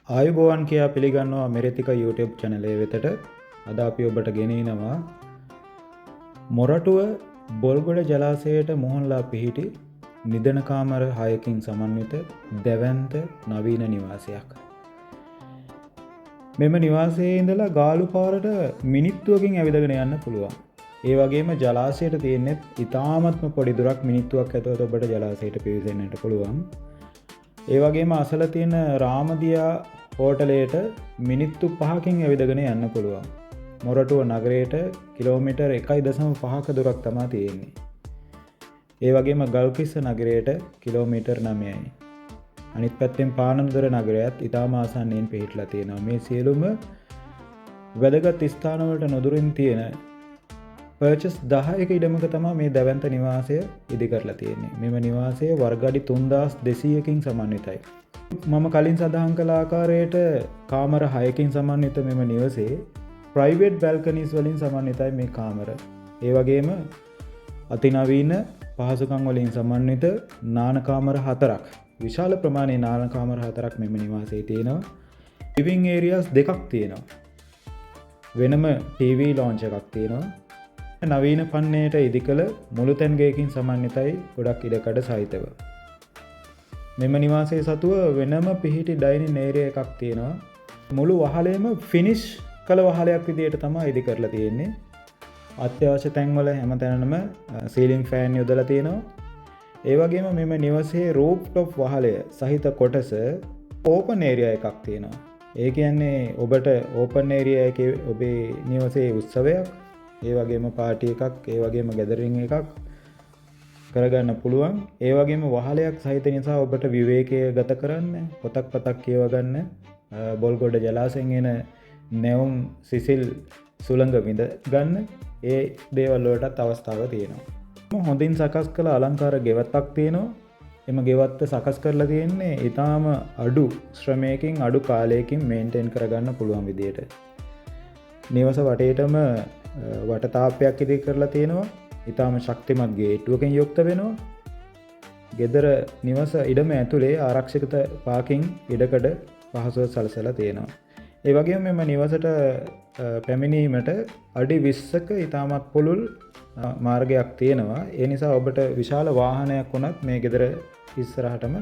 ආයුබෝවන් කියා පිළිගන්නවා මෙරතික YouTube channel එක වෙතට. අද අපි ඔබට ගෙනිනවා මොරටුව බොල්ගොඩ ජලාශයට මුහුණලා පිහිටි නිදන කාමර 6කින් සමන්විත දැවැන්ත නවීන නිවාසයක්. මෙම නිවාසයේ ඉඳලා ගාලු පාරට මිනිත්තුවකින් ඇවිදගෙන යන්න පුළුවන්. ඒ වගේම ජලාශයට තියෙන්නේ ඉතාමත්ම පොඩි දුරක් මිනිත්තුවක් ඇතුළත ඔබට ජලාශයට පිවිසෙන්නට පුළුවන්. ඒ වගේම අසල තියෙන රාමදියා හෝටලයට මිනිත්තු 5කින් ඇවිදගෙන යන්න පුළුවන්. මොරටුව නගරයට කිලෝමීටර් 1.5ක දුරක් තමයි තියෙන්නේ. ඒ වගේම ගල්කිස්ස නගරයට කිලෝමීටර් 9යි. අනිත් පැත්තෙන් පානදුර නගරයත් ඉතාම ආසන්නයෙන් පිහිටලා තියෙනවා. මේ සියලුම වැදගත් ස්ථාන වලට නොදුරින් තියෙන පර්චස් 10ක ඉඩමක තමයි මේ දැවැන්ත නිවාසය ඉදි කරලා තියෙන්නේ. මෙම නිවාසය වර්ග අඩි 3200කින් සමන්විතයි. මම කලින් සඳහන් කළ ආකාරයට කාමර 6කින් සමන්විත මෙම නිවසේ ප්‍රයිවට් බැල්කනිස් වලින් සමන්විතයි මේ කාමර. ඒ වගේම අතිනවීන පහසුකම් වලින් සමන්විත නාන කාමර 4ක්. විශාල ප්‍රමාණයේ නාන කාමර 4ක් මෙම නිවාසයේ තියෙනවා. ලිවිං ඒරියාස් දෙකක් තියෙනවා. වෙනම TV ලොන්ච් එකක් තියෙනවා. නවීන පන්නයට ඉදිකළ මුළුතැන් ගේකින් සමන්විතයි ගොඩක් ඉඩකඩ සහිතව. මෙම නිවාසයේ සතුව වෙනම පිහිටි ඩයිනින් ඒරියා එකක් තියෙනවා. මුළු වහලේම ෆිනිෂ් කළ වහලයක් විදියට තමයි ඉදි කරලා තියෙන්නේ. අත්‍යවශ්‍ය තැන්වල හැමතැනම සීලින් ෆෑන් යොදලා තියෙනවා. ඒ වගේම මෙම නිවසේ රූෆ් টොප් වහලය සහිත කොටස ඕපන් ඒරියා එකක් තියෙනවා. ඒ කියන්නේ ඔබට ඕපන් ඒරියා එකේ ඔබේ නිවසේ උත්සවයක්, ඒ වගේම පාටි එකක්, ඒ වගේම ගැදරින් එකක් කරගන්න පුළුවන්. ඒ වගේම වහලයක් සහිත නිසා ඔබට විවේකය ගත කරන්න, පොතක් කියව ගන්න, බොල්ගොඩ ජලාශයෙන් එන නැවුම් සිසිල් සුළඟ විඳ ගන්න ඒ දේවල් වලටත් අවස්ථාව තියෙනවා. හොඳින් සකස් කළ අලංකාර ගෙවත්තක් තියෙනවා. එම ගෙවත්ත සකස් කරලා තියෙන්නේ ඊටාම අඩු ශ්‍රමයකින් අඩු කාලයකින් මේන්ටේන් කරගන්න පුළුවන් විදියට. නිවස වටේටම වටතාපයක් ඉදි කරලා තියෙනවා. ඊටාම ශක්තිමත් ගේට්ටුවකින් යුක්ත වෙනවා. ගෙදර නිවස ඉඩම ඇතුලේ ආරක්ෂිත පාකින් ඉඩකඩ පහසුව සලසලා තියෙනවා. ඒ වගේම මෙම නිවසට පැමිණීමට අඩි 20ක ඊටමත් පුළුල් මාර්ගයක් තියෙනවා. ඒ නිසා ඔබට විශාල වාහනයක් වුණත් මේ ගෙදර ඉස්සරහටම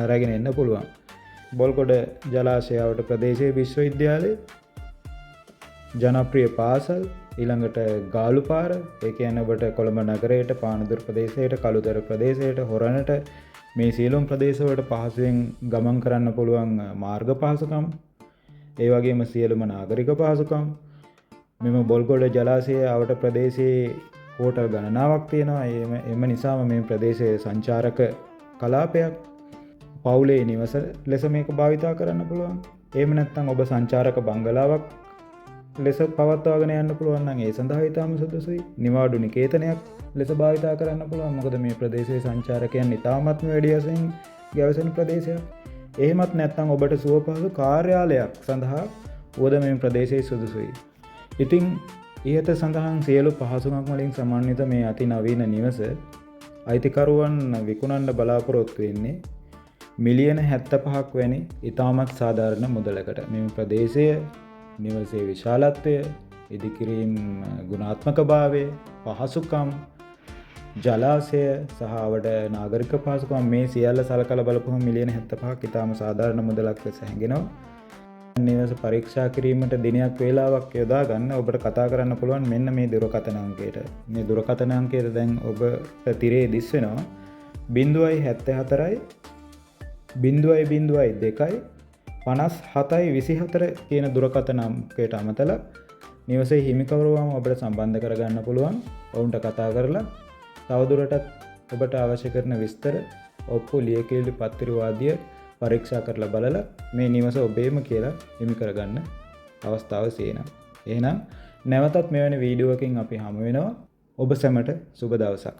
රැගෙන එන්න පුළුවන්. බොල්ගොඩ ජලාශයට ප්‍රදේශීය විශ්වවිද්‍යාලය, ජනප්‍රිය පාසල්, ඊළඟට ගාලු පාර, ඒ කියන්නේ ඔබට කොළඹ නගරයට, පානදුර ප්‍රදේශයට, කළුතර ප්‍රදේශයට, හොරණට මේ සියලුම ප්‍රදේශවලට පහසුවෙන් ගමන් කරන්න පුළුවන් මාර්ග පහසුකම්, ඒ වගේම සියලුම නාගරික පහසුකම්. මෙම බොල්ගොඩ ජලාශයේ අවට ප්‍රදේශයේ හෝටල් ගණනාවක් තියෙනවා. එම නිසාම මේ ප්‍රදේශයේ සංචාරක කලාපයක්, පවුලේ නිවස ලෙස මේක භාවිතා කරන්න පුළුවන්. එහෙම නැත්නම් ඔබ සංචාරක බංගලාවක් ලෙස පවත්වාගෙන යන්න පුළුවන් නම් ඒ සඳහා ඊටම සුදුසුයි. නිවාඩු නිකේතනයක් ලෙස භාවිතා කරන්න පුළුවන්. මොකද මේ ප්‍රදේශයේ සංචාරකයන් ඉතාමත්ම වැඩි වශයෙන් ගැවසෙන ප්‍රදේශයක්. එහෙමත් නැත්නම් ඔබට සුවපහසු කාර්යාලයක් සඳහා උවද මේ ප්‍රදේශයේ සුදුසුයි. ඉතින් ඉහත සඳහන් සියලු පහසුකම් වලින් සමන්විත මේ අති නවීන නිවස අයිතිකරුවන් විකුණන්න බලාපොරොත්තු වෙන්නේ මිලියන 75ක් වැනි ඉතාමත් සාධාරණ මුදලකට. මේ ප්‍රදේශයේ නිවසේ විශාලත්වය, ඉදිකිරීම් ගුණාත්මකභාවය, පහසුකම්, ජලාශය සහ අවඩ නාගරික පහසුකම් මේ සියල්ල සලකලා බලපුවම මිලියන 75ක් ඉතාම සාධාරණ මුදලක් ලෙස හැඟෙනවා. නිවස පරීක්ෂා කිරීමට දිනයක් වේලාවක් යොදා ගන්න ඔබට කතා කරන්න පුළුවන් මෙන්න මේ දුරකථන අංකයට. මේ දුරකථන අංකයට දැන් ඔබට තිරේ දිස් වෙනවා 074යි 002යි 5724 කියන දුරකථන අංකයට අමතලා නිවසේ හිමිකරුවම ඔබට සම්බන්ධ කරගන්න පුළුවන්. ඔවුන්ට කතා කරලා තවදුරටත් ඔබට අවශ්‍ය කරන විස්තර, ඔප්පු, ලියකියවිලි පත්තිරු ආදිය පරීක්ෂා කරලා බලලා මේ නිවස ඔබේම කියලා හිමි කරගන්න අවස්ථාව තියෙනවා. එහෙනම් නැවතත් මෙවැනි වීඩියෝවකින් අපි හමු වෙනවා. ඔබ සැමට සුබ දවසක්.